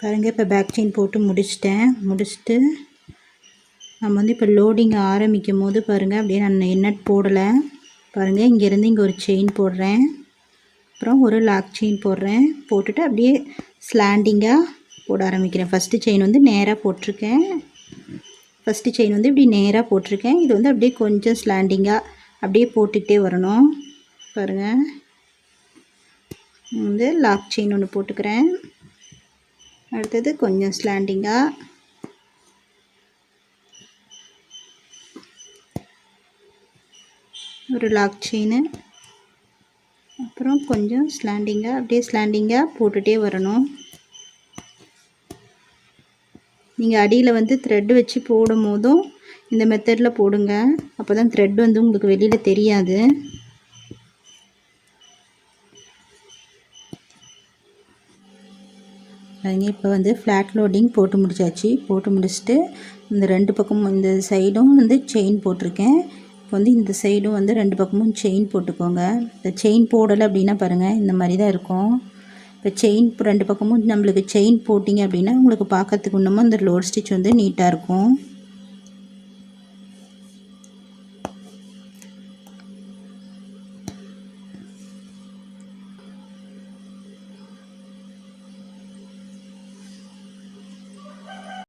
பாருங்கள். இப்போ back chain போட்டு முடிச்சுட்டு நம்ம வந்து இப்போ லோடிங் ஆரம்பிக்கும் போது பாருங்கள், அப்படியே நான் நட் போடலை. பாருங்கள், இங்கேருந்து இங்கே ஒரு செயின் போடுறேன், அப்புறம் ஒரு லாக் செயின் போடுறேன், போட்டுட்டு அப்படியே ஸ்லாண்டிங்காக போட ஆரம்பிக்கிறேன். ஃபஸ்ட்டு செயின் வந்து நேராக போட்டிருக்கேன், ஃபஸ்ட்டு செயின் வந்து இப்படி நேராக போட்டிருக்கேன். இது வந்து அப்படியே கொஞ்சம் ஸ்லாண்டிங்காக அப்படியே போட்டுக்கிட்டே வரணும். பாருங்கள், வந்து லாக் செயின் ஒன்று போட்டுக்கிறேன். அடுத்தது கொஞ்சம் ஸ்லாண்டிங்காக, ஒரு லாக் செயின், அப்புறம் கொஞ்சம் ஸ்லாண்டிங்காக அப்படியே ஸ்லாண்டிங்காக போட்டுகிட்டே வரணும். நீங்கள் அடியில் வந்து த்ரெட் வச்சு போடும் போதும் இந்த மெத்தடில் போடுங்க, அப்போ தான் த்ரெட் வந்து உங்களுக்கு வெளியில் தெரியாது. அதுங்க இப்போ வந்து ஃப்ளாட் லோடிங் போட்டு முடிச்சாச்சு. போட்டு முடிச்சுட்டு இந்த 2 பக்கமும் இந்த சைடும் வந்து செயின் போட்டிருக்கேன். இப்போ வந்து இந்த சைடும் வந்து 2 பக்கமும் செயின் போட்டுக்கோங்க. இந்த செயின் போடலை அப்படின்னா பாருங்கள், இந்த மாதிரி தான் இருக்கும். இப்போ செயின் 2 பக்கமும் நம்மளுக்கு செயின் போட்டிங்க அப்படின்னா உங்களுக்கு பார்க்கறதுக்கு இன்னமும் இந்த லோட் ஸ்டிச் வந்து நீட்டாக இருக்கும்.